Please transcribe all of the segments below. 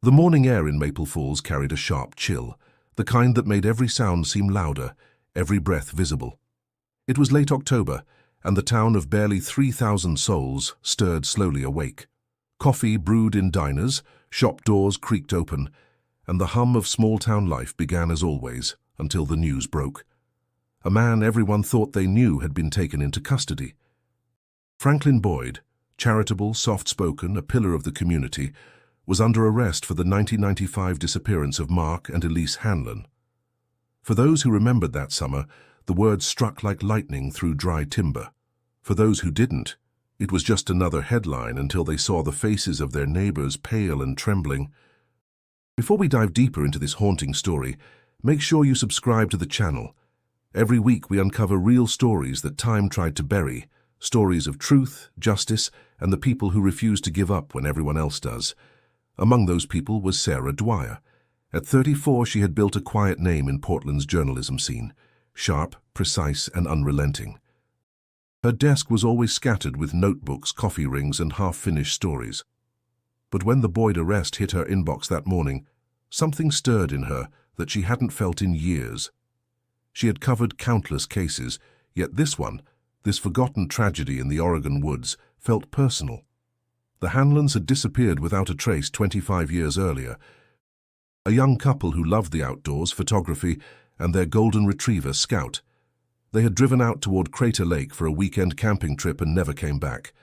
The morning air in Maple Falls carried a sharp chill, the kind that made every sound seem louder, every breath visible. It was late October, and the town of barely 3,000 souls stirred slowly awake. Coffee brewed in diners, shop doors creaked open, and the hum of small-town life began as always, until the news broke. A man everyone thought they knew had been taken into custody. Franklin Boyd, charitable, soft-spoken, a pillar of the community, was under arrest for the 1995 disappearance of Mark and Elise Hanlon. For those who remembered that summer, the words struck like lightning through dry timber. For those who didn't, it was just another headline until they saw the faces of their neighbors pale and trembling. Before we dive deeper into this haunting story, make sure you subscribe to the channel. Every week we uncover real stories that time tried to bury, stories of truth, justice, and the people who refuse to give up when everyone else does. Among those people was Sarah Dwyer. At 34, she had built a quiet name in Portland's journalism scene, sharp, precise, and unrelenting. Her desk was always scattered with notebooks, coffee rings, and half-finished stories. But when the Boyd arrest hit her inbox that morning, something stirred in her that she hadn't felt in years. She had covered countless cases, yet this one, this forgotten tragedy in the Oregon woods, felt personal. The Hanlons had disappeared without a trace 25 years earlier. A young couple who loved the outdoors, photography, and their golden retriever, Scout. They had driven out toward Crater Lake for a weekend camping trip and never came back.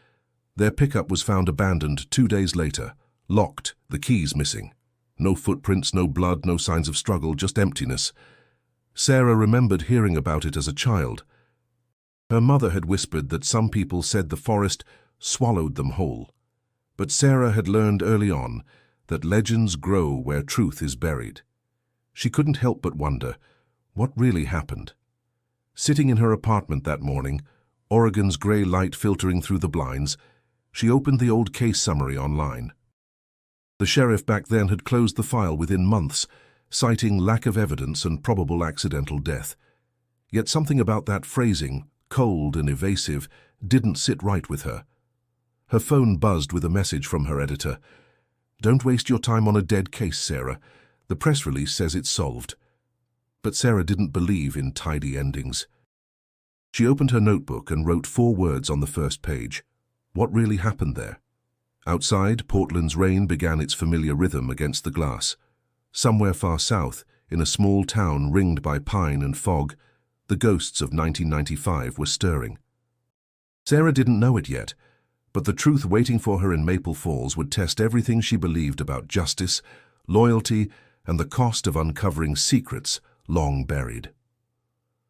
Their pickup was found abandoned 2 days later, locked, the keys missing. No footprints, no blood, no signs of struggle, just emptiness. Sarah remembered hearing about it as a child. Her mother had whispered that some people said the forest swallowed them whole. But Sarah had learned early on that legends grow where truth is buried. She couldn't help but wonder, what really happened? Sitting in her apartment that morning, Oregon's gray light filtering through the blinds, she opened the old case summary online. The sheriff back then had closed the file within months, citing lack of evidence and probable accidental death. Yet something about that phrasing, cold and evasive, didn't sit right with her. Her phone buzzed with a message from her editor. "Don't waste your time on a dead case, Sarah. The press release says it's solved." But Sarah didn't believe in tidy endings. She opened her notebook and wrote 4 words on the first page. What really happened there? Outside, Portland's rain began its familiar rhythm against the glass. Somewhere far south, in a small town ringed by pine and fog, the ghosts of 1995 were stirring. Sarah didn't know it yet, but the truth waiting for her in Maple Falls would test everything she believed about justice, loyalty, and the cost of uncovering secrets long buried.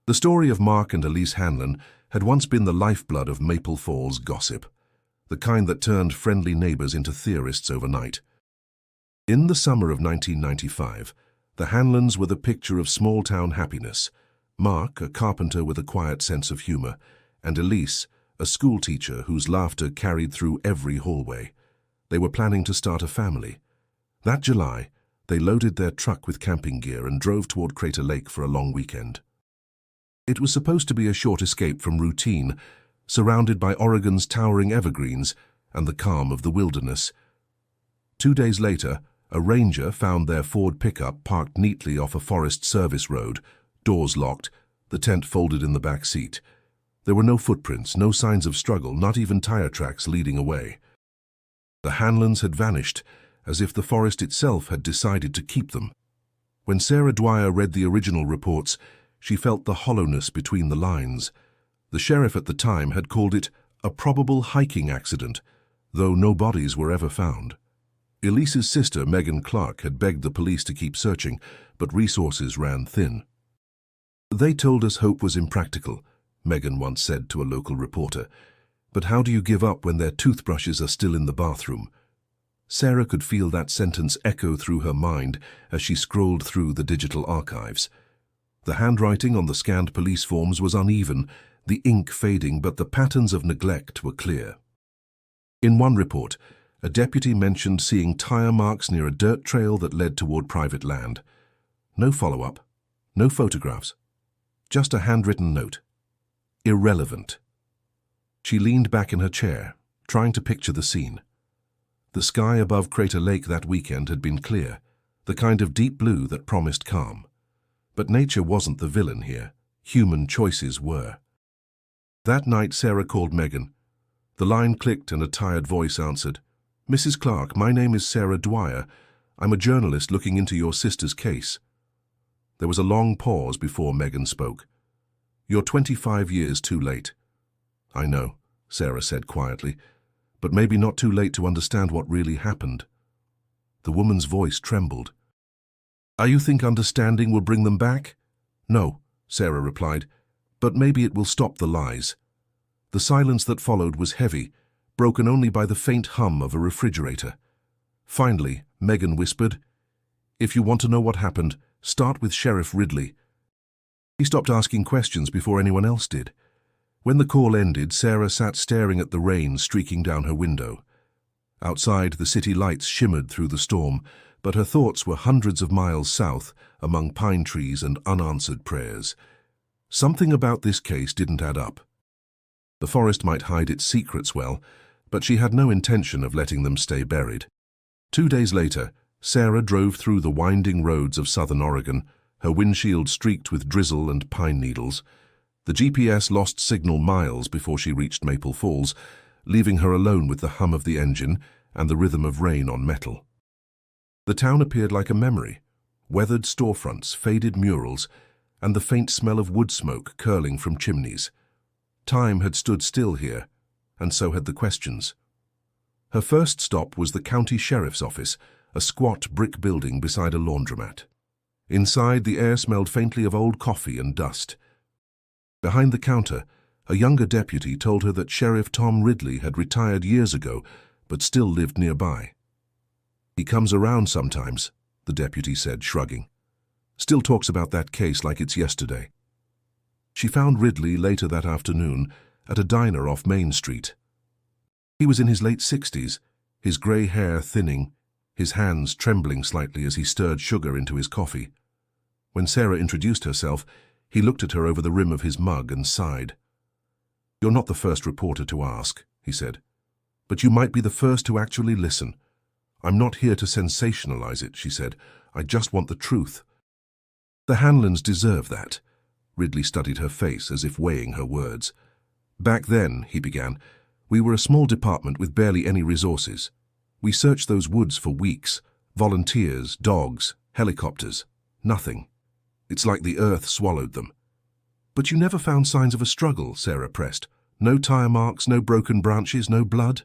The story of Mark and Elise Hanlon had once been the lifeblood of Maple Falls gossip, the kind that turned friendly neighbors into theorists overnight. In the summer of 1995, the Hanlons were the picture of small-town happiness. Mark, a carpenter with a quiet sense of humor, and Elise, a schoolteacher whose laughter carried through every hallway. They were planning to start a family. That July, they loaded their truck with camping gear and drove toward Crater Lake for a long weekend. It was supposed to be a short escape from routine, surrounded by Oregon's towering evergreens and the calm of the wilderness. 2 days later, a ranger found their Ford pickup parked neatly off a Forest Service road, doors locked, the tent folded in the back seat. There were no footprints, no signs of struggle, not even tire tracks leading away. The Hanlons had vanished, as if the forest itself had decided to keep them. When Sarah Dwyer read the original reports, she felt the hollowness between the lines. The sheriff at the time had called it a probable hiking accident, though no bodies were ever found. Elise's sister, Megan Clark, had begged the police to keep searching, but resources ran thin. "They told us hope was impractical," Megan once said to a local reporter. "But how do you give up when their toothbrushes are still in the bathroom?" Sarah could feel that sentence echo through her mind as she scrolled through the digital archives. The handwriting on the scanned police forms was uneven, the ink fading, but the patterns of neglect were clear. In one report, a deputy mentioned seeing tire marks near a dirt trail that led toward private land. No follow-up, no photographs, just a handwritten note. Irrelevant. She leaned back in her chair, trying to picture the scene. The sky above Crater Lake that weekend had been clear, the kind of deep blue that promised calm. But nature wasn't the villain here. Human choices were. That night Sarah called Megan. The line clicked and a tired voice answered. "Mrs. Clark, my name is Sarah Dwyer. I'm a journalist looking into your sister's case." There was a long pause before Megan spoke. "You're 25 years too late." "I know," Sarah said quietly, "but maybe not too late to understand what really happened." The woman's voice trembled. "You think understanding will bring them back?" "No," Sarah replied, "but maybe it will stop the lies." The silence that followed was heavy, broken only by the faint hum of a refrigerator. Finally, Megan whispered, "If you want to know what happened, start with Sheriff Ridley." He stopped asking questions before anyone else did. When the call ended, Sarah sat staring at the rain streaking down her window. Outside, the city lights shimmered through the storm, but her thoughts were hundreds of miles south, among pine trees and unanswered prayers. Something about this case didn't add up. The forest might hide its secrets well, but she had no intention of letting them stay buried. 2 days later, Sarah drove through the winding roads of southern Oregon, her windshield streaked with drizzle and pine needles. The GPS lost signal miles before she reached Maple Falls, leaving her alone with the hum of the engine and the rhythm of rain on metal. The town appeared like a memory. Weathered storefronts, faded murals, and the faint smell of wood smoke curling from chimneys. Time had stood still here, and so had the questions. Her first stop was the county sheriff's office, a squat brick building beside a laundromat. Inside, the air smelled faintly of old coffee and dust. Behind the counter, a younger deputy told her that Sheriff Tom Ridley had retired years ago, but still lived nearby. "He comes around sometimes," the deputy said, shrugging. "Still talks about that case like it's yesterday." She found Ridley later that afternoon at a diner off Main Street. He was in his late 60s, his grey hair thinning, his hands trembling slightly as he stirred sugar into his coffee. When Sarah introduced herself, he looked at her over the rim of his mug and sighed. "You're not the first reporter to ask," he said, "but you might be the first to actually listen. I'm not here to sensationalize it," she said. "I just want the truth." "The Hanlons deserve that." Ridley studied her face as if weighing her words. "Back then," he began, "we were a small department with barely any resources. We searched those woods for weeks. Volunteers, dogs, helicopters. Nothing. It's like the earth swallowed them." "But you never found signs of a struggle," Sarah pressed. "No tire marks, no broken branches, no blood?"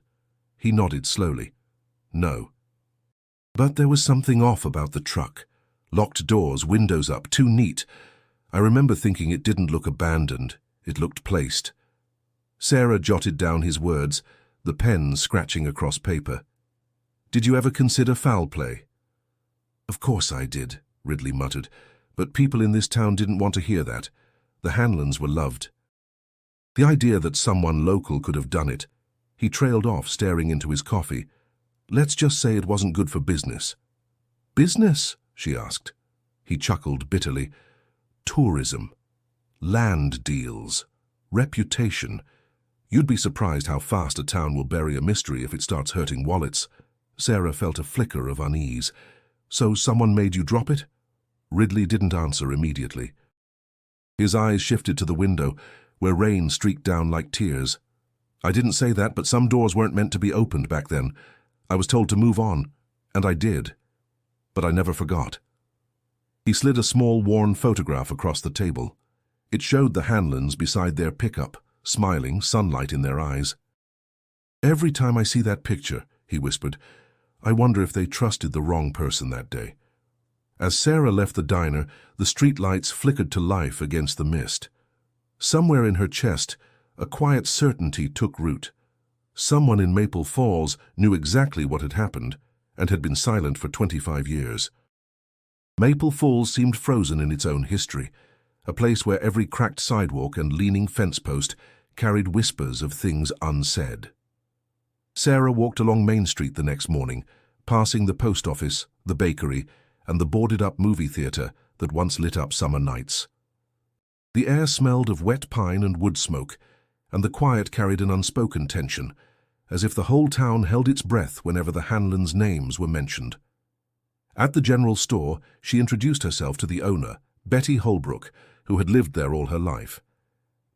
He nodded slowly. "No. But there was something off about the truck. Locked doors, windows up, too neat. I remember thinking it didn't look abandoned. It looked placed." Sarah jotted down his words, the pen scratching across paper. "Did you ever consider foul play?" "Of course I did," Ridley muttered, "but people in this town didn't want to hear that. The Hanlons were loved." The idea that someone local could have done it. He trailed off, staring into his coffee. "Let's just say it wasn't good for business." "Business?" she asked. He chuckled bitterly. "Tourism. Land deals. Reputation. You'd be surprised how fast a town will bury a mystery if it starts hurting wallets." Sarah felt a flicker of unease. "So someone made you drop it?" Ridley didn't answer immediately. His eyes shifted to the window, where rain streaked down like tears. "I didn't say that, but some doors weren't meant to be opened back then. I was told to move on, and I did. But I never forgot." He slid a small, worn photograph across the table. It showed the Hanlons beside their pickup, smiling, sunlight in their eyes. "Every time I see that picture," he whispered, "I wonder if they trusted the wrong person that day." As Sarah left the diner, the streetlights flickered to life against the mist. Somewhere in her chest, a quiet certainty took root. Someone in Maple Falls knew exactly what had happened and had been silent for 25 years. Maple Falls seemed frozen in its own history, a place where every cracked sidewalk and leaning fence post carried whispers of things unsaid. Sarah walked along Main Street the next morning, passing the post office, the bakery, and the boarded-up movie theater that once lit up summer nights. The air smelled of wet pine and wood smoke, and the quiet carried an unspoken tension, as if the whole town held its breath whenever the Hanlons' names were mentioned. At the general store, she introduced herself to the owner, Betty Holbrook, who had lived there all her life.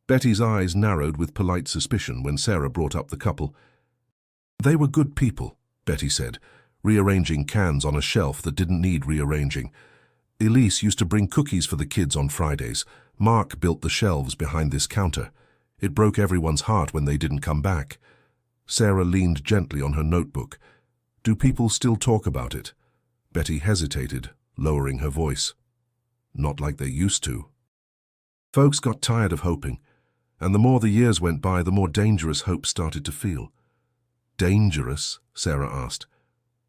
Betty's eyes narrowed with polite suspicion when Sarah brought up the couple. "They were good people," Betty said, rearranging cans on a shelf that didn't need rearranging. "Elise used to bring cookies for the kids on Fridays. Mark built the shelves behind this counter. It broke everyone's heart when they didn't come back." Sarah leaned gently on her notebook. "Do people still talk about it?" Betty hesitated, lowering her voice. "Not like they used to." Folks got tired of hoping, and the more the years went by, the more dangerous hope started to feel. "Dangerous?" Sarah asked.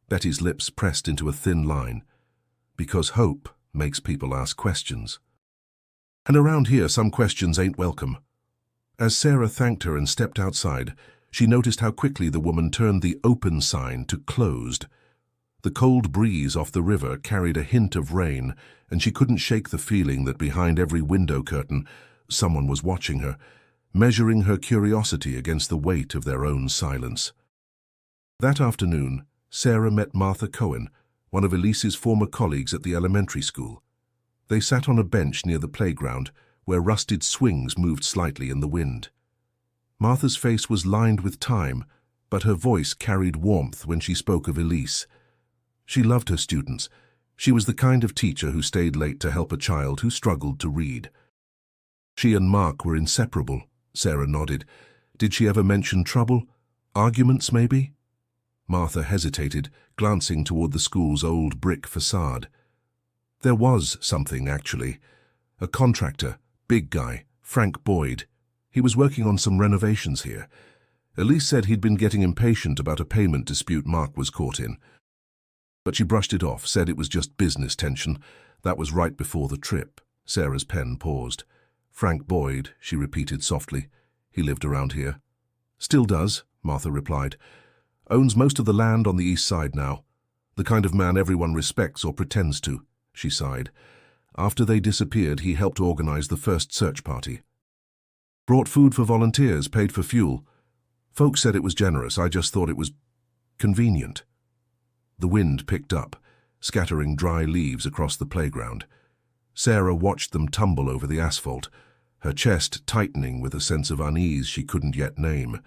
Betty's lips pressed into a thin line. "Because hope makes people ask questions. And around here, some questions ain't welcome." As Sarah thanked her and stepped outside, she noticed how quickly the woman turned the open sign to closed. The cold breeze off the river carried a hint of rain, and she couldn't shake the feeling that behind every window curtain, someone was watching her, measuring her curiosity against the weight of their own silence. That afternoon, Sarah met Martha Cohen, one of Elise's former colleagues at the elementary school. They sat on a bench near the playground, where rusted swings moved slightly in the wind. Martha's face was lined with time, but her voice carried warmth when she spoke of Elise. She loved her students. She was the kind of teacher who stayed late to help a child who struggled to read. She and Mark were inseparable, Sarah nodded. Did she ever mention trouble? Arguments, maybe? Martha hesitated, glancing toward the school's old brick facade. There was something, actually. A contractor, big guy, Frank Boyd. He was working on some renovations here. Elise said he'd been getting impatient about a payment dispute Mark was caught in. But she brushed it off, said it was just business tension. That was right before the trip. Sarah's pen paused. "Frank Boyd," she repeated softly. "He lived around here." "Still does," Martha replied. "Owns most of the land on the east side now. The kind of man everyone respects or pretends to," she sighed. "After they disappeared, he helped organize the first search party. Brought food for volunteers, paid for fuel. Folks said it was generous. I just thought it was convenient." The wind picked up, scattering dry leaves across the playground. Sarah watched them tumble over the asphalt, her chest tightening with a sense of unease she couldn't yet name.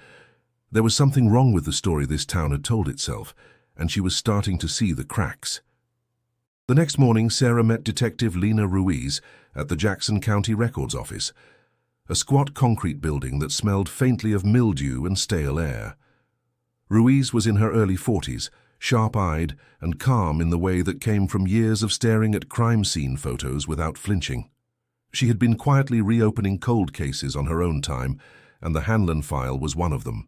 There was something wrong with the story this town had told itself, and she was starting to see the cracks. The next morning, Sarah met Detective Lena Ruiz at the Jackson County Records Office, a squat concrete building that smelled faintly of mildew and stale air. Ruiz was in her early 40s, sharp-eyed and calm in the way that came from years of staring at crime scene photos without flinching. She had been quietly reopening cold cases on her own time, and the Hanlon file was one of them.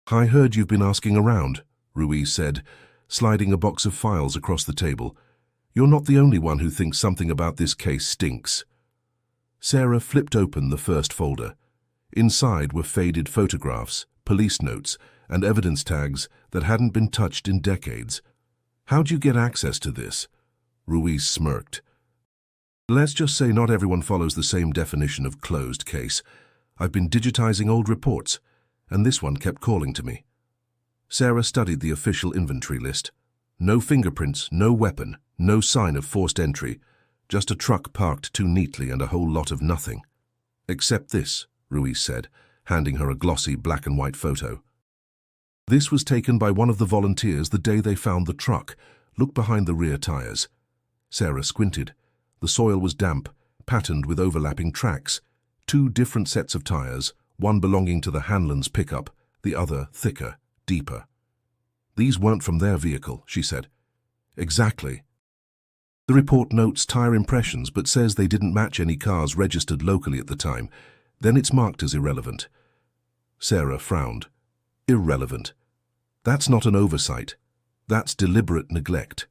"I heard you've been asking around," Ruiz said, sliding a box of files across the table. "You're not the only one who thinks something about this case stinks." Sarah flipped open the first folder. Inside were faded photographs, police notes, and evidence tags that hadn't been touched in decades. "How'd you get access to this?" Ruiz smirked. "Let's just say not everyone follows the same definition of closed case. I've been digitizing old reports, and this one kept calling to me." Sarah studied the official inventory list. No fingerprints, no weapon, no sign of forced entry, just a truck parked too neatly and a whole lot of nothing. "Except this," Ruiz said, handing her a glossy black and white photo. "This was taken by one of the volunteers the day they found the truck. Look behind the rear tires." Sarah squinted. The soil was damp, patterned with overlapping tracks. 2 different sets of tires, one belonging to the Hanlons' pickup, the other thicker, deeper. "These weren't from their vehicle," she said. "Exactly. The report notes tire impressions but says they didn't match any cars registered locally at the time. Then it's marked as irrelevant." Sarah frowned. "Irrelevant? That's not an oversight. That's deliberate neglect."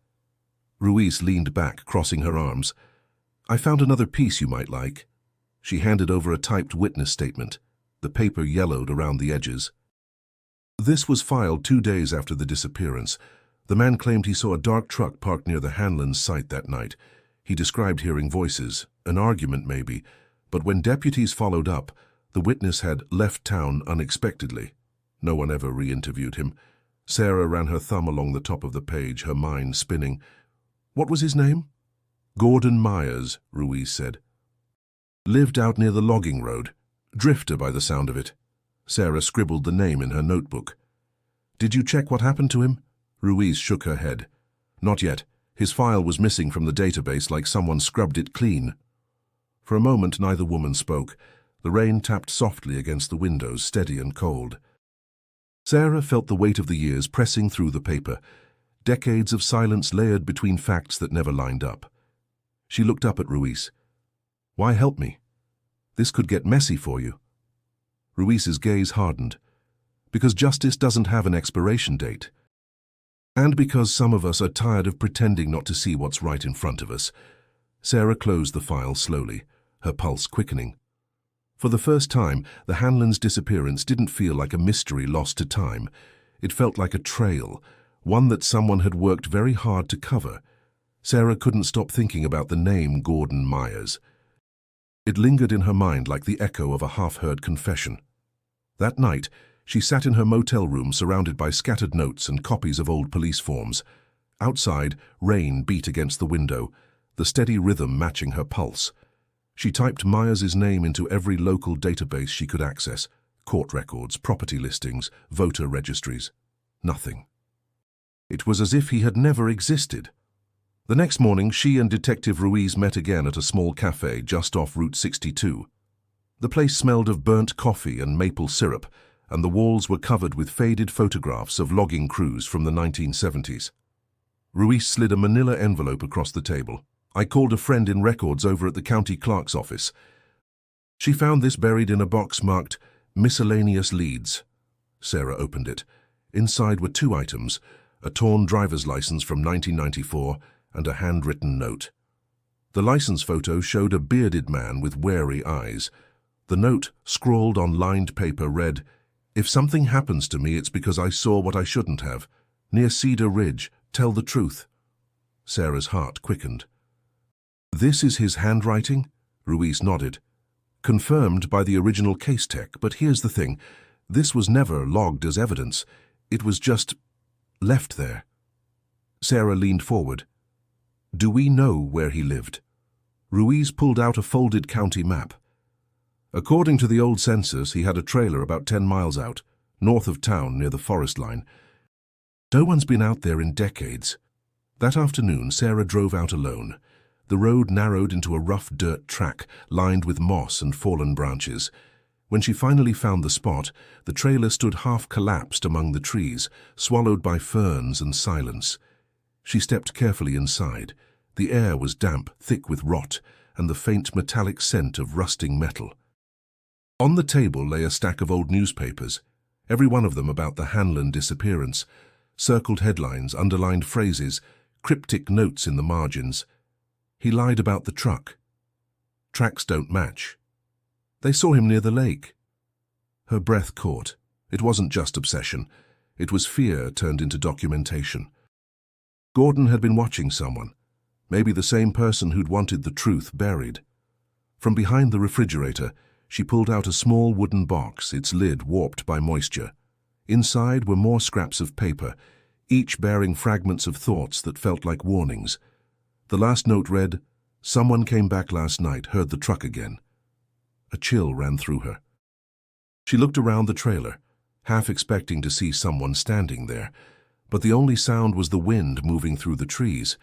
Ruiz leaned back, crossing her arms. "I found another piece you might like." She handed over a typed witness statement. The paper yellowed around the edges. "This was filed 2 days after the disappearance. The man claimed he saw a dark truck parked near the Hanlons' site that night. He described hearing voices, an argument maybe, but when deputies followed up, the witness had left town unexpectedly." No one ever re-interviewed him. Sarah ran her thumb along the top of the page, her mind spinning. What was his name? Gordon Myers, Ruiz said. Lived out near the logging road. Drifter by the sound of it. Sarah scribbled the name in her notebook. Did you check what happened to him? Ruiz shook her head. Not yet. His file was missing from the database like someone scrubbed it clean. For a moment neither woman spoke. The rain tapped softly against the windows, steady and cold. Sarah felt the weight of the years pressing through the paper, decades of silence layered between facts that never lined up. She looked up at Ruiz. Why help me? This could get messy for you. Ruiz's gaze hardened. Because justice doesn't have an expiration date. And because some of us are tired of pretending not to see what's right in front of us. Sarah closed the file slowly, her pulse quickening. For the first time, the Hanlon's disappearance didn't feel like a mystery lost to time. It felt like a trail, one that someone had worked very hard to cover. Sarah couldn't stop thinking about the name Gordon Myers. It lingered in her mind like the echo of a half-heard confession. That night, she sat in her motel room surrounded by scattered notes and copies of old police forms. Outside, rain beat against the window, the steady rhythm matching her pulse. She typed Myers's name into every local database she could access. Court records, property listings, voter registries. Nothing. It was as if he had never existed. The next morning, she and Detective Ruiz met again at a small cafe just off Route 62. The place smelled of burnt coffee and maple syrup, and the walls were covered with faded photographs of logging crews from the 1970s. Ruiz slid a manila envelope across the table. I called a friend in records over at the county clerk's office. She found this buried in a box marked Miscellaneous Leads. Sarah opened it. Inside were two items, a torn driver's license from 1994 and a handwritten note. The license photo showed a bearded man with wary eyes. The note, scrawled on lined paper, read, If something happens to me, it's because I saw what I shouldn't have. Near Cedar Ridge, tell the truth. Sarah's heart quickened. This is his handwriting? Ruiz nodded. Confirmed by the original case tech, but here's the thing. This was never logged as evidence. It was just left there. Sarah leaned forward. Do we know where he lived? Ruiz pulled out a folded county map. According to the old census, he had a trailer about 10 miles out, north of town near the forest line. No one's been out there in decades. That afternoon, Sarah drove out alone. The road narrowed into a rough dirt track lined with moss and fallen branches. When she finally found the spot, the trailer stood half-collapsed among the trees, swallowed by ferns and silence. She stepped carefully inside. The air was damp, thick with rot, and the faint metallic scent of rusting metal. On the table lay a stack of old newspapers, every one of them about the Hanlon disappearance. Circled headlines, underlined phrases, cryptic notes in the margins. He lied about the truck. Tracks don't match. They saw him near the lake. Her breath caught. It wasn't just obsession. It was fear turned into documentation. Gordon had been watching someone, maybe the same person who'd wanted the truth buried. From behind the refrigerator, she pulled out a small wooden box, its lid warped by moisture. Inside were more scraps of paper, each bearing fragments of thoughts that felt like warnings. The last note read, Someone came back last night, heard the truck again. A chill ran through her. She looked around the trailer, half expecting to see someone standing there, but the only sound was the wind moving through the trees.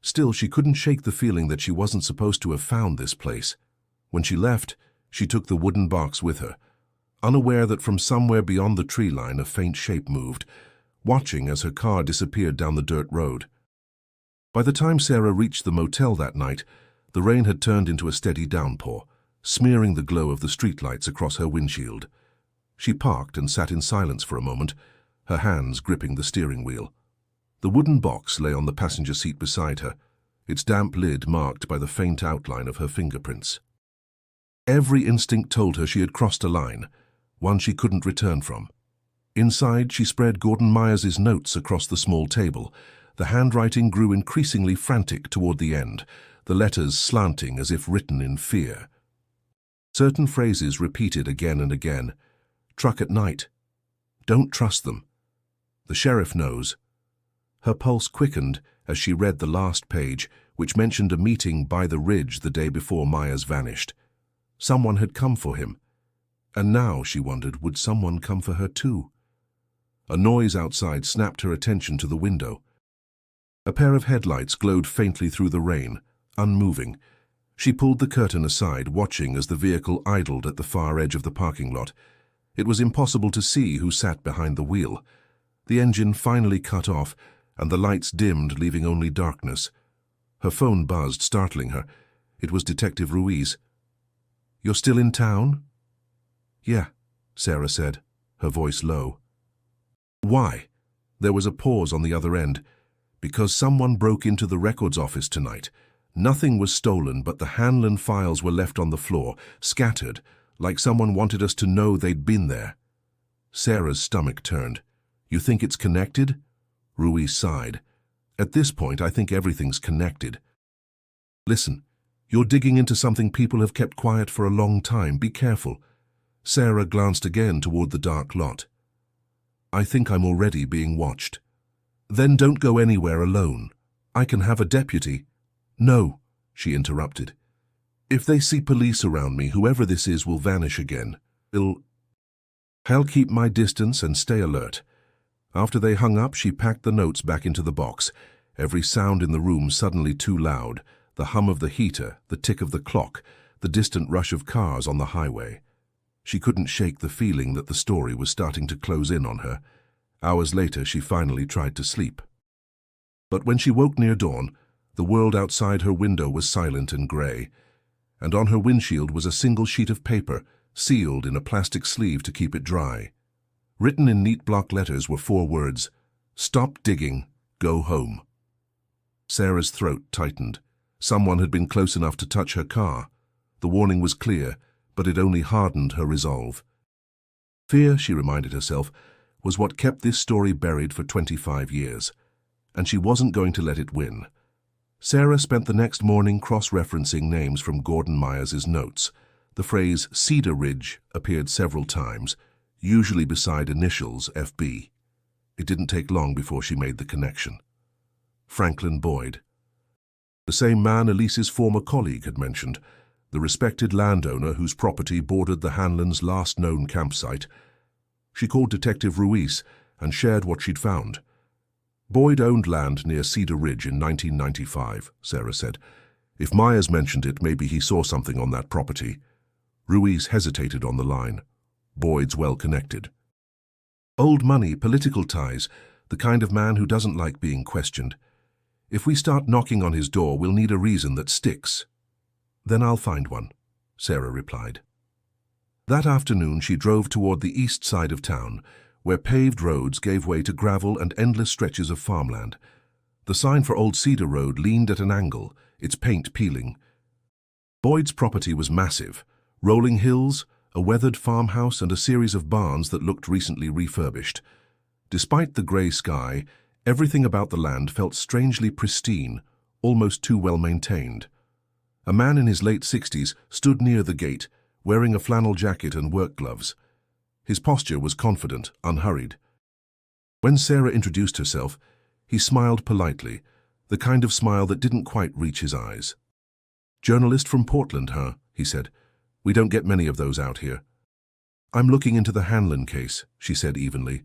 Still, she couldn't shake the feeling that she wasn't supposed to have found this place. When she left, she took the wooden box with her, unaware that from somewhere beyond the tree line a faint shape moved, watching as her car disappeared down the dirt road. By the time Sarah reached the motel that night, the rain had turned into a steady downpour, smearing the glow of the streetlights across her windshield. She parked and sat in silence for a moment, her hands gripping the steering wheel. The wooden box lay on the passenger seat beside her, its damp lid marked by the faint outline of her fingerprints. Every instinct told her she had crossed a line, one she couldn't return from. Inside, she spread Gordon Myers's notes across the small table. The handwriting grew increasingly frantic toward the end, the letters slanting as if written in fear. Certain phrases repeated again and again. Truck at night. Don't trust them. The sheriff knows. Her pulse quickened as she read the last page, which mentioned a meeting by the ridge the day before Myers vanished. Someone had come for him. And now, she wondered, would someone come for her too? A noise outside snapped her attention to the window. A pair of headlights glowed faintly through the rain, unmoving. She pulled the curtain aside, watching as the vehicle idled at the far edge of the parking lot. It was impossible to see who sat behind the wheel. The engine finally cut off, and the lights dimmed, leaving only darkness. Her phone buzzed, startling her. It was Detective Ruiz. "You're still in town?" "Yeah," Sarah said, her voice low. "Why?" There was a pause on the other end. "Because someone broke into the records office tonight. Nothing was stolen, but the Hanlon files were left on the floor, scattered, like someone wanted us to know they'd been there." Sarah's stomach turned. "You think it's connected?" Ruiz sighed. "At this point, I think everything's connected. Listen, you're digging into something people have kept quiet for a long time. Be careful." Sarah glanced again toward the dark lot. "I think I'm already being watched." "Then don't go anywhere alone. I can have a deputy." "No," she interrupted. "If they see police around me, whoever this is will vanish again. I'll keep my distance and stay alert." After they hung up, she packed the notes back into the box, every sound in the room suddenly too loud, the hum of the heater, the tick of the clock, the distant rush of cars on the highway. She couldn't shake the feeling that the story was starting to close in on her. Hours later, she finally tried to sleep. But when she woke near dawn, the world outside her window was silent and grey, and on her windshield was a single sheet of paper, sealed in a plastic sleeve to keep it dry. Written in neat block letters were 4 words: "Stop digging, go home." Sarah's throat tightened. Someone had been close enough to touch her car. The warning was clear, but it only hardened her resolve. Fear, she reminded herself, was what kept this story buried for 25 years, and she wasn't going to let it win. Sarah spent the next morning cross-referencing names from Gordon Myers' notes. The phrase Cedar Ridge appeared several times, usually beside initials FB. It didn't take long before she made the connection. Franklin Boyd. The same man Elise's former colleague had mentioned, the respected landowner whose property bordered the Hanlons' last known campsite. She called Detective Ruiz and shared what she'd found. Boyd owned land near Cedar Ridge in 1995, Sarah said. If Myers mentioned it, maybe he saw something on that property. Ruiz hesitated on the line. Boyd's well connected. Old money, political ties, the kind of man who doesn't like being questioned. If we start knocking on his door, we'll need a reason that sticks. Then I'll find one, Sarah replied. That afternoon she drove toward the east side of town, where paved roads gave way to gravel and endless stretches of farmland. The sign for Old Cedar Road leaned at an angle, its paint peeling. Boyd's property was massive, rolling hills, a weathered farmhouse and a series of barns that looked recently refurbished. Despite the grey sky, everything about the land felt strangely pristine, almost too well maintained. A man in his late 60s stood near the gate, wearing a flannel jacket and work gloves. His posture was confident, unhurried. When Sarah introduced herself, he smiled politely, the kind of smile that didn't quite reach his eyes. "Journalist from Portland, huh?" he said. "We don't get many of those out here." "I'm looking into the Hanlon case," she said evenly.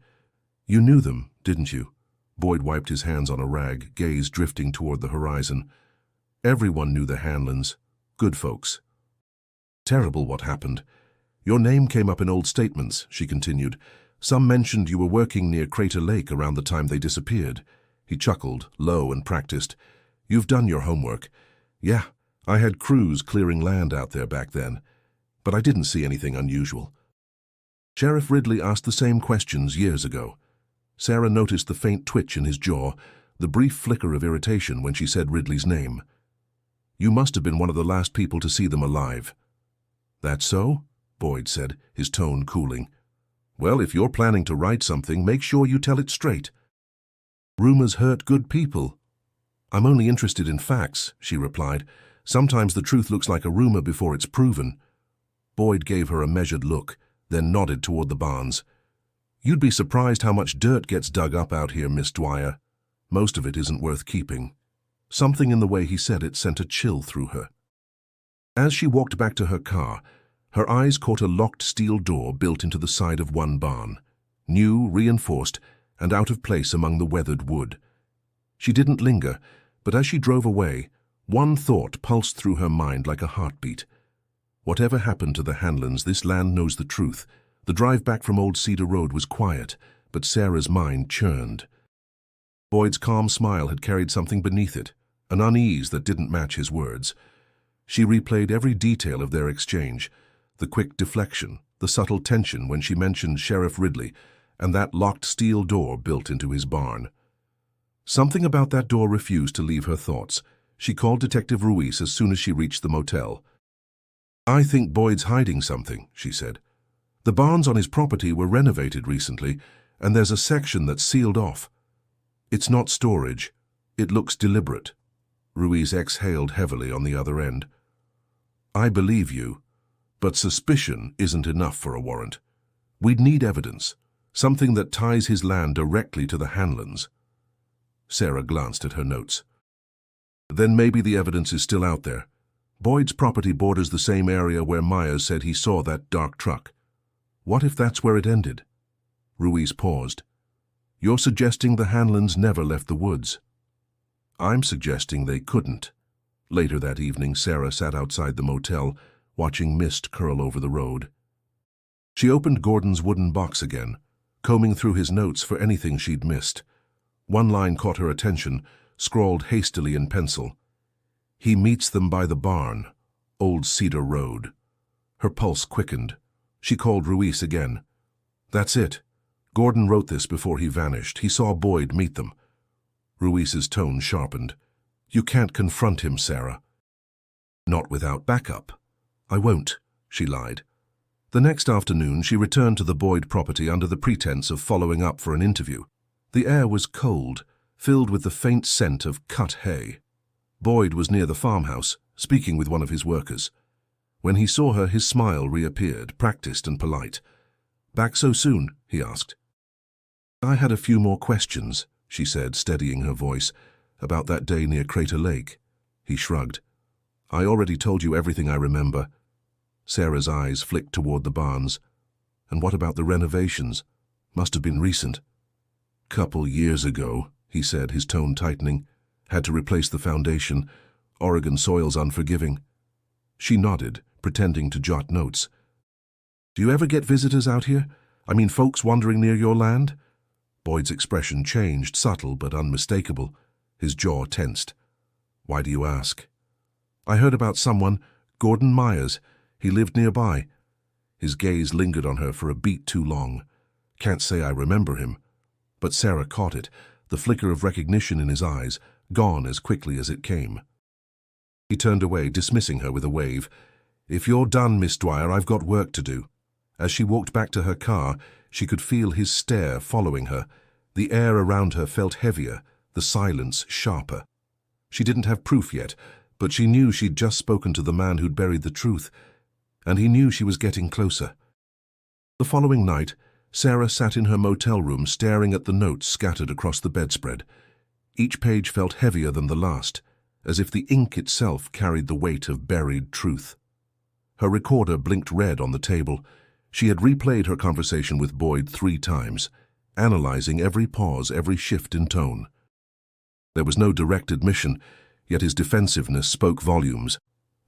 "You knew them, didn't you?" Boyd wiped his hands on a rag, gaze drifting toward the horizon. "Everyone knew the Hanlons. Good folks." "Terrible what happened. Your name came up in old statements," she continued. "Some mentioned you were working near Crater Lake around the time they disappeared." He chuckled, low and practiced. "You've done your homework." "Yeah, I had crews clearing land out there back then. But I didn't see anything unusual." Sheriff Ridley asked the same questions years ago. Sarah noticed the faint twitch in his jaw, the brief flicker of irritation when she said Ridley's name. "You must have been one of the last people to see them alive." "That so?" Boyd said, his tone cooling. "Well, if you're planning to write something, make sure you tell it straight." "Rumors hurt good people." "I'm only interested in facts," she replied. "Sometimes the truth looks like a rumor before it's proven." Boyd gave her a measured look, then nodded toward the barns. You'd be surprised how much dirt gets dug up out here, Miss Dwyer. Most of it isn't worth keeping. Something in the way he said it sent a chill through her. As she walked back to her car, her eyes caught a locked steel door built into the side of one barn, new, reinforced, and out of place among the weathered wood. She didn't linger, but as she drove away, one thought pulsed through her mind like a heartbeat. Whatever happened to the Hanlons, this land knows the truth. The drive back from Old Cedar Road was quiet, but Sarah's mind churned. Boyd's calm smile had carried something beneath it, an unease that didn't match his words. She replayed every detail of their exchange, the quick deflection, the subtle tension when she mentioned Sheriff Ridley, and that locked steel door built into his barn. Something about that door refused to leave her thoughts. She called Detective Ruiz as soon as she reached the motel. "I think Boyd's hiding something," she said. "The barns on his property were renovated recently, and there's a section that's sealed off. It's not storage. It looks deliberate." Ruiz exhaled heavily on the other end. "I believe you, but suspicion isn't enough for a warrant. We'd need evidence, something that ties his land directly to the Hanlons." Sarah glanced at her notes. "Then maybe the evidence is still out there. Boyd's property borders the same area where Myers said he saw that dark truck. What if that's where it ended?" Ruiz paused. "You're suggesting the Hanlons never left the woods." "I'm suggesting they couldn't." Later that evening, Sarah sat outside the motel, watching mist curl over the road. She opened Gordon's wooden box again, combing through his notes for anything she'd missed. One line caught her attention, scrawled hastily in pencil. "He meets them by the barn, Old Cedar Road." Her pulse quickened. She called Ruiz again. "That's it. Gordon wrote this before he vanished. He saw Boyd meet them." Ruiz's tone sharpened. "You can't confront him, Sarah." "Not without backup." "I won't," she lied. The next afternoon, she returned to the Boyd property under the pretense of following up for an interview. The air was cold, filled with the faint scent of cut hay. Boyd was near the farmhouse, speaking with one of his workers. When he saw her, his smile reappeared, practiced and polite. "Back so soon?" he asked. "I had a few more questions," she said, steadying her voice, "about that day near Crater Lake." He shrugged. "I already told you everything I remember." Sarah's eyes flicked toward the barns. "And what about the renovations? Must have been recent." "Couple years ago," he said, his tone tightening. "Had to replace the foundation. Oregon soil's unforgiving." She nodded, pretending to jot notes. "Do you ever get visitors out here? I mean folks wandering near your land?" Boyd's expression changed, subtle but unmistakable. His jaw tensed. "Why do you ask?" "I heard about someone, Gordon Myers. He lived nearby." His gaze lingered on her for a beat too long. "Can't say I remember him." But Sarah caught it, the flicker of recognition in his eyes, gone as quickly as it came. He turned away, dismissing her with a wave. "If you're done, Miss Dwyer, I've got work to do." As she walked back to her car, she could feel his stare following her. The air around her felt heavier, the silence sharper. She didn't have proof yet, but she knew she'd just spoken to the man who'd buried the truth, and he knew she was getting closer. The following night, Sarah sat in her motel room staring at the notes scattered across the bedspread. Each page felt heavier than the last, as if the ink itself carried the weight of buried truth. Her recorder blinked red on the table. She had replayed her conversation with Boyd 3 times, analyzing every pause, every shift in tone. There was no direct admission, yet his defensiveness spoke volumes.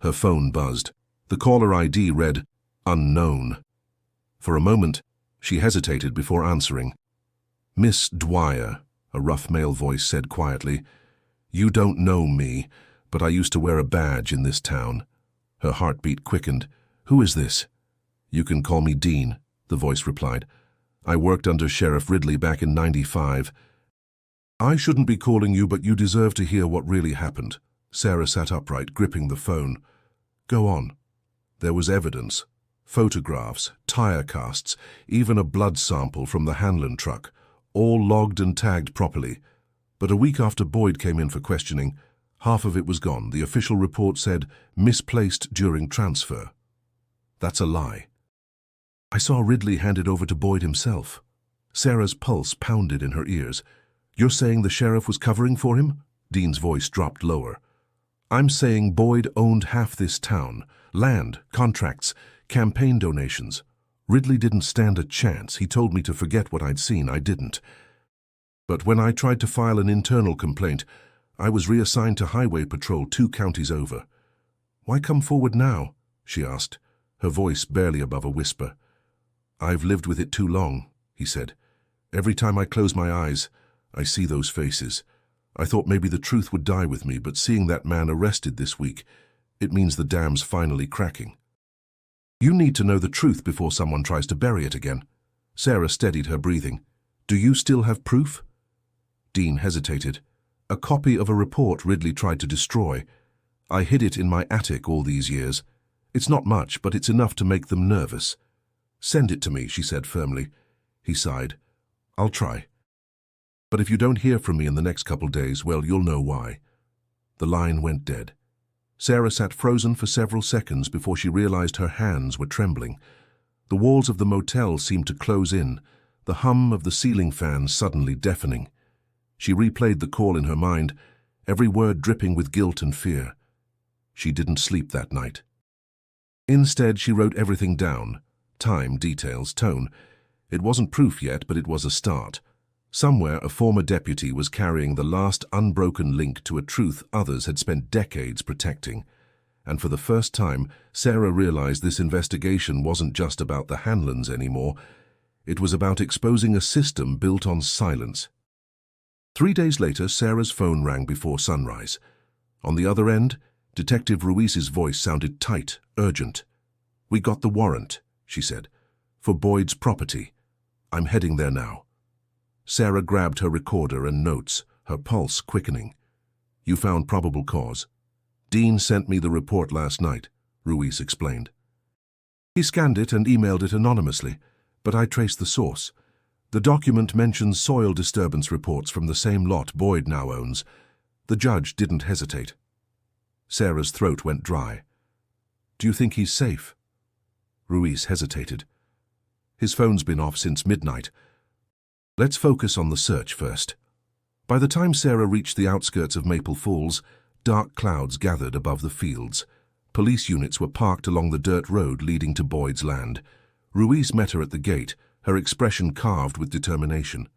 Her phone buzzed. The caller ID read, "Unknown." For a moment, she hesitated before answering. "Miss Dwyer," a rough male voice said quietly, "you don't know me, but I used to wear a badge in this town." Her heartbeat quickened. "Who is this?" "You can call me Dean," the voice replied. "I worked under Sheriff Ridley back in '95. "I shouldn't be calling you, but you deserve to hear what really happened." Sarah sat upright, gripping the phone. "Go on." There was evidence. Photographs, tire casts, even a blood sample from the Hanlon truck, all logged and tagged properly. But a week after Boyd came in for questioning, half of it was gone. The official report said, "misplaced during transfer." "That's a lie." "I saw Ridley hand it over to Boyd himself." Sarah's pulse pounded in her ears. "You're saying the sheriff was covering for him?" Dean's voice dropped lower. "I'm saying Boyd owned half this town. Land, contracts, campaign donations. Ridley didn't stand a chance. He told me to forget what I'd seen. I didn't. But when I tried to file an internal complaint, I was reassigned to Highway Patrol 2 counties over." "Why come forward now?" she asked, her voice barely above a whisper. "I've lived with it too long," he said. "Every time I close my eyes, I see those faces. I thought maybe the truth would die with me, but seeing that man arrested this week, it means the dam's finally cracking." "You need to know the truth before someone tries to bury it again." Sarah steadied her breathing. "Do you still have proof?" Dean hesitated. "A copy of a report Ridley tried to destroy. I hid it in my attic all these years. It's not much, but it's enough to make them nervous." "Send it to me," she said firmly. He sighed. "I'll try. But if you don't hear from me in the next couple days, well, you'll know why." The line went dead. Sarah sat frozen for several seconds before she realized her hands were trembling. The walls of the motel seemed to close in, the hum of the ceiling fan suddenly deafening. She replayed the call in her mind, every word dripping with guilt and fear. She didn't sleep that night. Instead, she wrote everything down: time, details, tone. It wasn't proof yet, but it was a start. Somewhere, a former deputy was carrying the last unbroken link to a truth others had spent decades protecting. And for the first time, Sarah realized this investigation wasn't just about the Hanlons anymore. It was about exposing a system built on silence. 3 days later, Sarah's phone rang before sunrise. On the other end, Detective Ruiz's voice sounded tight, urgent. "We got the warrant," she said, "for Boyd's property. I'm heading there now." Sarah grabbed her recorder and notes, her pulse quickening. "You found probable cause." "Dean sent me the report last night," Ruiz explained. "He scanned it and emailed it anonymously, but I traced the source. The document mentions soil disturbance reports from the same lot Boyd now owns. The judge didn't hesitate." Sarah's throat went dry. "Do you think he's safe?" Ruiz hesitated. "His phone's been off since midnight. Let's focus on the search first." By the time Sarah reached the outskirts of Maple Falls, dark clouds gathered above the fields. Police units were parked along the dirt road leading to Boyd's land. Ruiz met her at the gate, her expression carved with determination.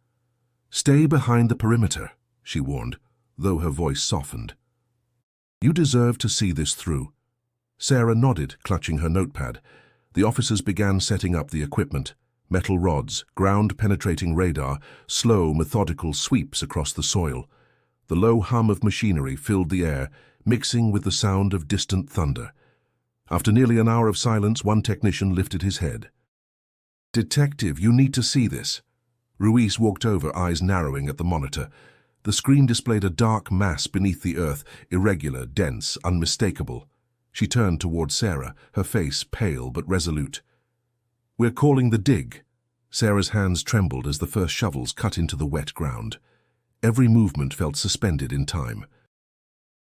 "Stay behind the perimeter," she warned, though her voice softened. "You deserve to see this through." Sarah nodded, clutching her notepad. The officers began setting up the equipment. Metal rods, ground-penetrating radar, slow, methodical sweeps across the soil. The low hum of machinery filled the air, mixing with the sound of distant thunder. After nearly an hour of silence, one technician lifted his head. "Detective, you need to see this." Ruiz walked over, eyes narrowing at the monitor. The screen displayed a dark mass beneath the earth, irregular, dense, unmistakable. She turned toward Sarah, her face pale but resolute. "We're calling the dig." Sarah's hands trembled as the first shovels cut into the wet ground. Every movement felt suspended in time.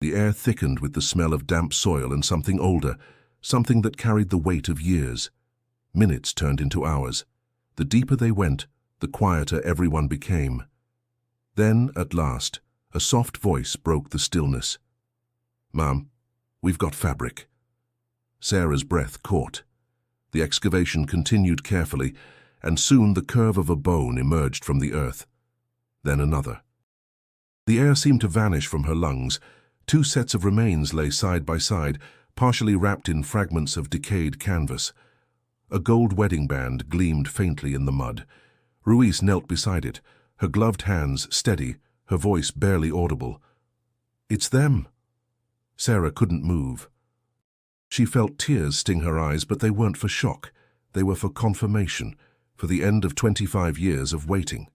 The air thickened with the smell of damp soil and something older, something that carried the weight of years. Minutes turned into hours. The deeper they went, the quieter everyone became. Then, at last, a soft voice broke the stillness. "Ma'am, we've got fabric." Sarah's breath caught. The excavation continued carefully, and soon the curve of a bone emerged from the earth. Then another. The air seemed to vanish from her lungs. 2 sets of remains lay side by side, partially wrapped in fragments of decayed canvas. A gold wedding band gleamed faintly in the mud. Ruiz knelt beside it, her gloved hands steady, her voice barely audible. "It's them." Sarah couldn't move. She felt tears sting her eyes, but they weren't for shock. They were for confirmation, for the end of 25 years of waiting.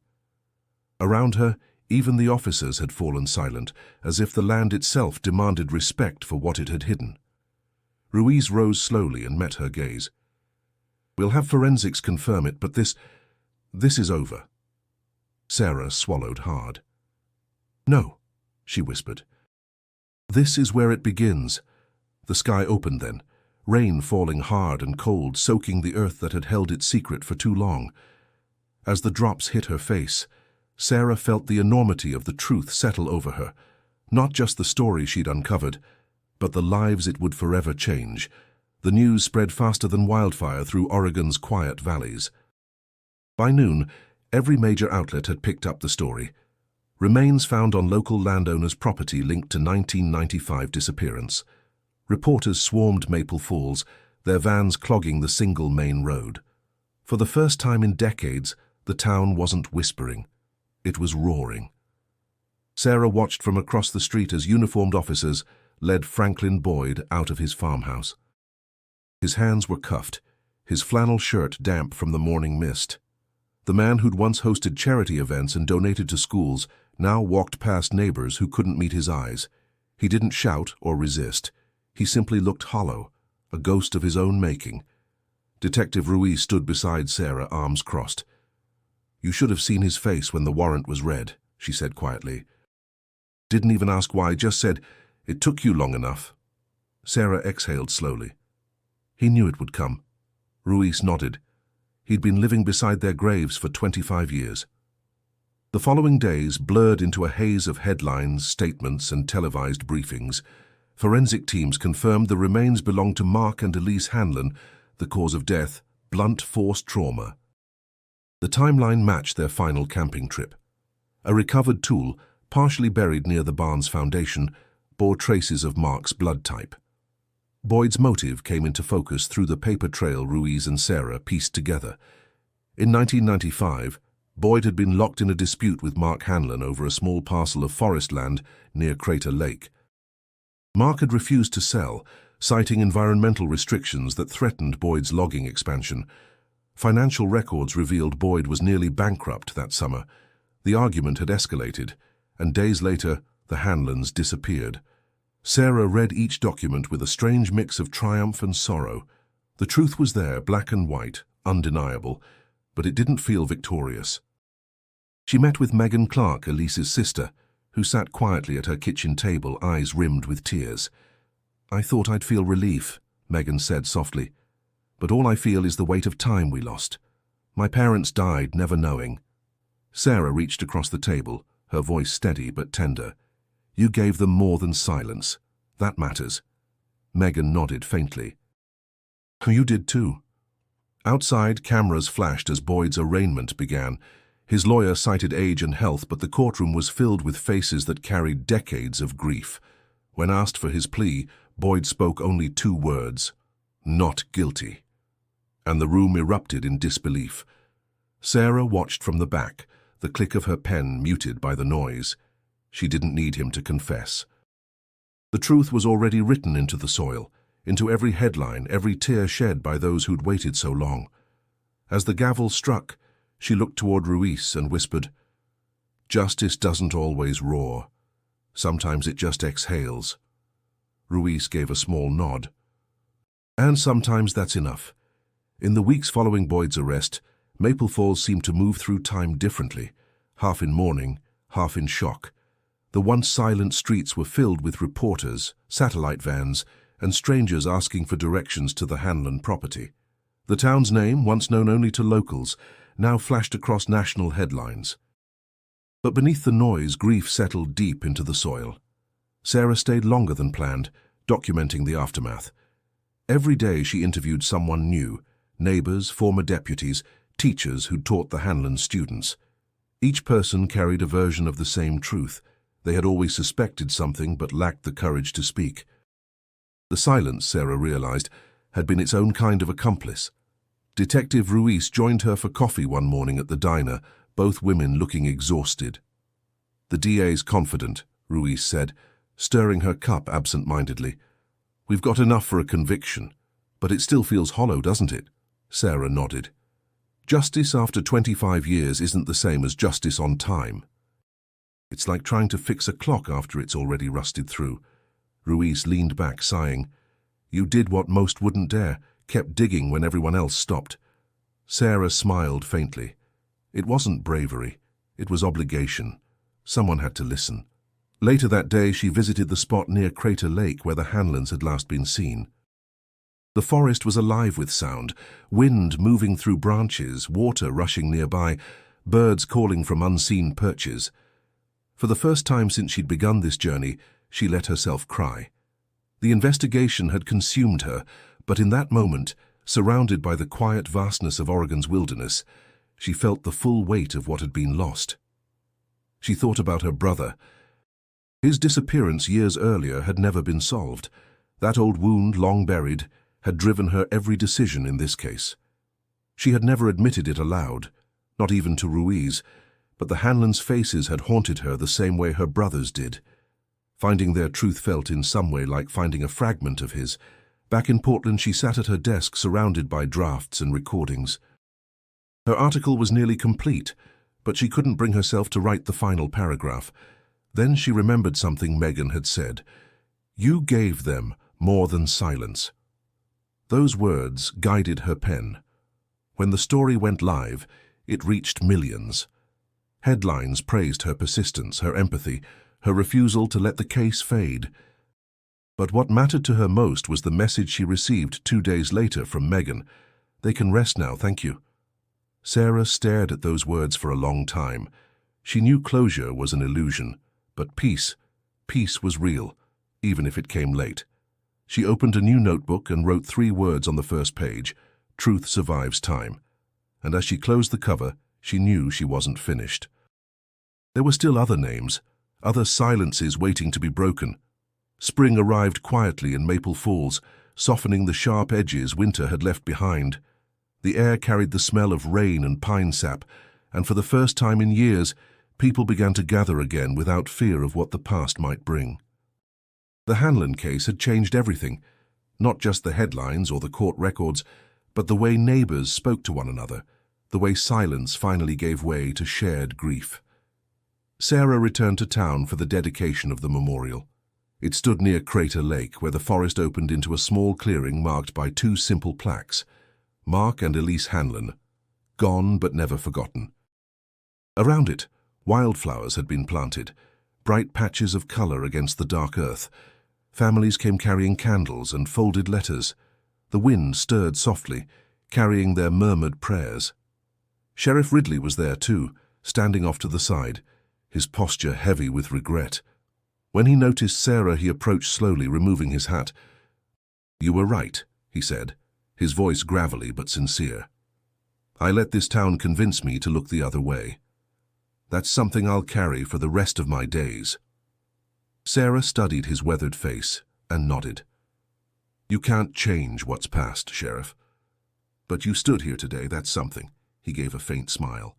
Around her, even the officers had fallen silent, as if the land itself demanded respect for what it had hidden. Ruiz rose slowly and met her gaze. "We'll have forensics confirm it, but this is over." Sarah swallowed hard. "No," she whispered. "This is where it begins." The sky opened then, rain falling hard and cold, soaking the earth that had held its secret for too long. As the drops hit her face, Sarah felt the enormity of the truth settle over her, not just the story she'd uncovered, but the lives it would forever change. The news spread faster than wildfire through Oregon's quiet valleys. By noon, every major outlet had picked up the story. Remains found on local landowners' property linked to 1995 disappearance. Reporters swarmed Maple Falls, their vans clogging the single main road. For the first time in decades, the town wasn't whispering. It was roaring. Sarah watched from across the street as uniformed officers led Franklin Boyd out of his farmhouse. His hands were cuffed, his flannel shirt damp from the morning mist. The man who'd once hosted charity events and donated to schools now walked past neighbors who couldn't meet his eyes. He didn't shout or resist. He simply looked hollow, a ghost of his own making. Detective Ruiz stood beside Sarah, arms crossed. "You should have seen his face when the warrant was read," she said quietly. "Didn't even ask why, just said, 'It took you long enough.'" Sarah exhaled slowly. He knew it would come. Ruiz nodded. He'd been living beside their graves for 25 years. The following days blurred into a haze of headlines, statements, and televised briefings. Forensic teams confirmed the remains belonged to Mark and Elise Hanlon, the cause of death, blunt force trauma. The timeline matched their final camping trip. A recovered tool, partially buried near the barn's foundation, bore traces of Mark's blood type. Boyd's motive came into focus through the paper trail Ruiz and Sarah pieced together. In 1995, Boyd had been locked in a dispute with Mark Hanlon over a small parcel of forest land near Crater Lake. Mark had refused to sell, citing environmental restrictions that threatened Boyd's logging expansion. Financial records revealed Boyd was nearly bankrupt that summer. The argument had escalated, and days later, the Hanlons disappeared. Sarah read each document with a strange mix of triumph and sorrow. The truth was there, black and white, undeniable, but it didn't feel victorious. She met with Megan Clark, Elise's sister, who sat quietly at her kitchen table, eyes rimmed with tears. "I thought I'd feel relief," Megan said softly, "but all I feel is the weight of time we lost. My parents died never knowing." Sarah reached across the table, her voice steady but tender. "You gave them more than silence. That matters." Megan nodded faintly. "You did too." Outside, cameras flashed as Boyd's arraignment began. His lawyer cited age and health, but the courtroom was filled with faces that carried decades of grief. When asked for his plea, Boyd spoke only 2 words: "Not guilty." And the room erupted in disbelief. Sarah watched from the back, the click of her pen muted by the noise. She didn't need him to confess. The truth was already written into the soil, into every headline, every tear shed by those who'd waited so long. As the gavel struck, she looked toward Ruiz and whispered, "Justice doesn't always roar. Sometimes it just exhales." Ruiz gave a small nod. "And sometimes that's enough." In the weeks following Boyd's arrest, Maple Falls seemed to move through time differently, half in mourning, half in shock. The once silent streets were filled with reporters, satellite vans, and strangers asking for directions to the Hanlon property. The town's name, once known only to locals, now flashed across national headlines. But beneath the noise, grief settled deep into the soil. Sarah stayed longer than planned, documenting the aftermath. Every day she interviewed someone new, neighbors, former deputies, teachers who'd taught the Hanlon students. Each person carried a version of the same truth. They had always suspected something but lacked the courage to speak. The silence, Sarah realized, had been its own kind of accomplice. Detective Ruiz joined her for coffee one morning at the diner, both women looking exhausted. "The DA's confident," Ruiz said, stirring her cup absent-mindedly. "We've got enough for a conviction, but it still feels hollow, doesn't it?" Sarah nodded. "Justice after 25 years isn't the same as justice on time. It's like trying to fix a clock after it's already rusted through." Ruiz leaned back, sighing. "You did what most wouldn't dare, kept digging when everyone else stopped." Sarah smiled faintly. It wasn't bravery, it was obligation. Someone had to listen. Later that day, she visited the spot near Crater Lake where the Hanlons had last been seen. The forest was alive with sound, wind moving through branches, water rushing nearby, birds calling from unseen perches. For the first time since she'd begun this journey, she let herself cry. The investigation had consumed her, but in that moment, surrounded by the quiet vastness of Oregon's wilderness, she felt the full weight of what had been lost. She thought about her brother. His disappearance years earlier had never been solved. That old wound, long buried, had driven her every decision in this case. She had never admitted it aloud, not even to Ruiz, but the Hanlons' faces had haunted her the same way her brother's did. Finding their truth felt in some way like finding a fragment of his. Back in Portland, she sat at her desk surrounded by drafts and recordings. Her article was nearly complete, but she couldn't bring herself to write the final paragraph. Then she remembered something Megan had said. "You gave them more than silence." Those words guided her pen. When the story went live, it reached millions. Headlines praised her persistence, her empathy, her refusal to let the case fade. But what mattered to her most was the message she received 2 days later from Megan. "They can rest now, thank you." Sarah stared at those words for a long time. She knew closure was an illusion, but peace was real, even if it came late. She opened a new notebook and wrote 3 words on the first page: "Truth survives time." And as she closed the cover, she knew she wasn't finished. There were still other names, other silences waiting to be broken. Spring arrived quietly in Maple Falls, softening the sharp edges winter had left behind. The air carried the smell of rain and pine sap, and for the first time in years, people began to gather again without fear of what the past might bring. The Hanlon case had changed everything, not just the headlines or the court records, but the way neighbors spoke to one another, the way silence finally gave way to shared grief. Sarah returned to town for the dedication of the memorial. It stood near Crater Lake, where the forest opened into a small clearing marked by 2 simple plaques: Mark and Elise Hanlon, gone but never forgotten. Around it, wildflowers had been planted, bright patches of color against the dark earth. Families came carrying candles and folded letters. The wind stirred softly, carrying their murmured prayers. Sheriff Ridley was there too, standing off to the side, his posture heavy with regret. When he noticed Sarah, he approached slowly, removing his hat. "You were right," he said, his voice gravelly but sincere. "I let this town convince me to look the other way. That's something I'll carry for the rest of my days." Sarah studied his weathered face and nodded. "You can't change what's past, Sheriff. But you stood here today, that's something." He gave a faint smile.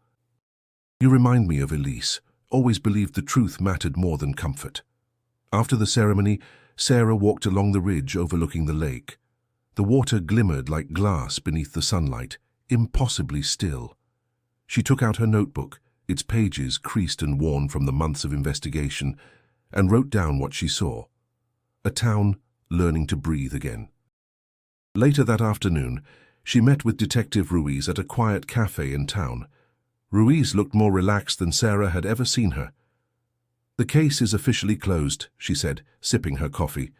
"You remind me of Elise, always believed the truth mattered more than comfort." After the ceremony, Sarah walked along the ridge overlooking the lake. The water glimmered like glass beneath the sunlight, impossibly still. She took out her notebook, its pages creased and worn from the months of investigation, and wrote down what she saw. A town learning to breathe again. Later that afternoon, she met with Detective Ruiz at a quiet cafe in town. Ruiz looked more relaxed than Sarah had ever seen her. "The case is officially closed," she said, sipping her coffee.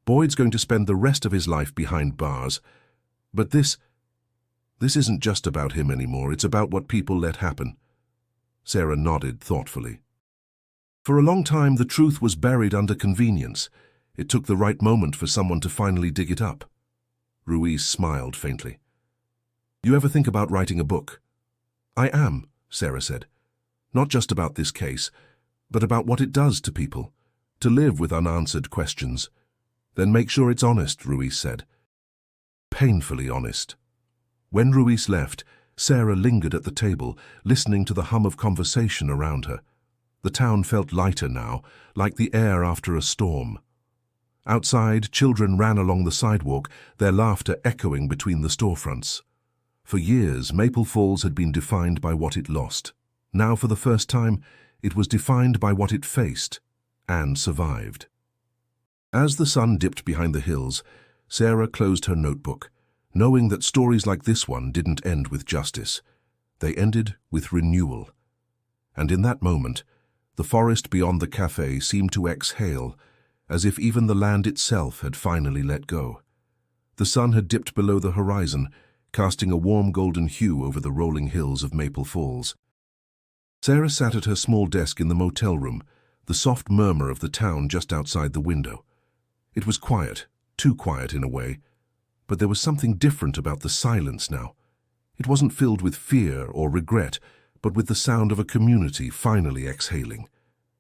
"Boyd's going to spend the rest of his life behind bars. But this isn't just about him anymore, it's about what people let happen." Sarah nodded thoughtfully. "For a long time, the truth was buried under convenience. It took the right moment for someone to finally dig it up." Ruiz smiled faintly. "You ever think about writing a book?" "I am," Sarah said. "Not just about this case, but about what it does to people, to live with unanswered questions." "Then make sure it's honest," Ruiz said. "Painfully honest." When Ruiz left, Sarah lingered at the table, listening to the hum of conversation around her. The town felt lighter now, like the air after a storm. Outside, children ran along the sidewalk, their laughter echoing between the storefronts. For years, Maple Falls had been defined by what it lost. Now, for the first time, it was defined by what it faced and survived. As the sun dipped behind the hills, Sarah closed her notebook, knowing that stories like this one didn't end with justice. They ended with renewal. And in that moment, the forest beyond the cafe seemed to exhale, as if even the land itself had finally let go. The sun had dipped below the horizon, casting a warm golden hue over the rolling hills of Maple Falls. Sarah sat at her small desk in the motel room, the soft murmur of the town just outside the window. It was quiet, too quiet in a way, but there was something different about the silence now. It wasn't filled with fear or regret, but with the sound of a community finally exhaling.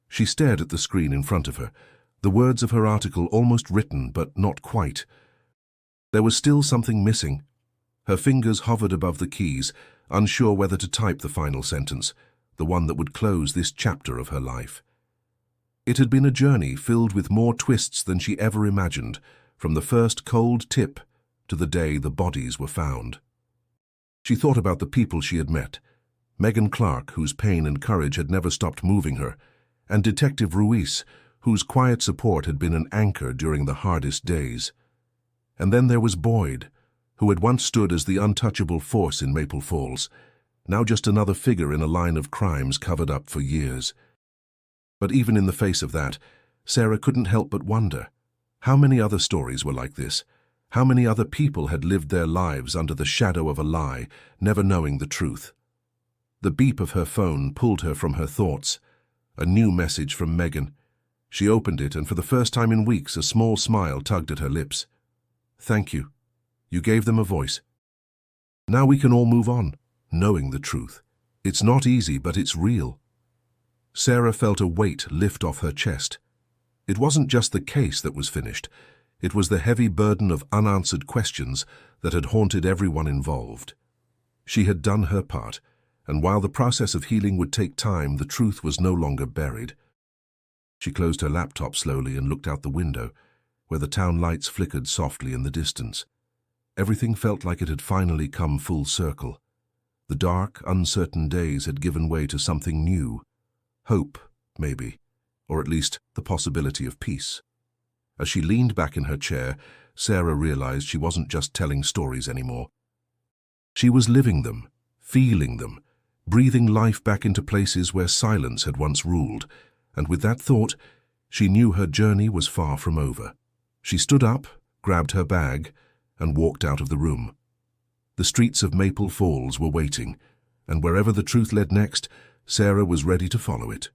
She stared at the screen in front of her, the words of her article almost written, but not quite. There was still something missing. Her fingers hovered above the keys, unsure whether to type the final sentence, the one that would close this chapter of her life. It had been a journey filled with more twists than she ever imagined, from the first cold tip to the day the bodies were found. She thought about the people she had met, Megan Clark, whose pain and courage had never stopped moving her, and Detective Ruiz, whose quiet support had been an anchor during the hardest days. And then there was Boyd, who had once stood as the untouchable force in Maple Falls, now just another figure in a line of crimes covered up for years. But even in the face of that, Sarah couldn't help but wonder, how many other stories were like this? How many other people had lived their lives under the shadow of a lie, never knowing the truth? The beep of her phone pulled her from her thoughts. A new message from Megan. She opened it, and for the first time in weeks, a small smile tugged at her lips. "Thank you. You gave them a voice. Now we can all move on, knowing the truth. It's not easy, but it's real." Sarah felt a weight lift off her chest. It wasn't just the case that was finished. It was the heavy burden of unanswered questions that had haunted everyone involved. She had done her part, and while the process of healing would take time, the truth was no longer buried. She closed her laptop slowly and looked out the window, where the town lights flickered softly in the distance. Everything felt like it had finally come full circle. The dark, uncertain days had given way to something new. Hope, maybe, or at least the possibility of peace. As she leaned back in her chair, Sarah realized she wasn't just telling stories anymore. She was living them, feeling them, breathing life back into places where silence had once ruled, and with that thought, she knew her journey was far from over. She stood up, grabbed her bag, and walked out of the room. The streets of Maple Falls were waiting, and wherever the truth led next, Sarah was ready to follow it.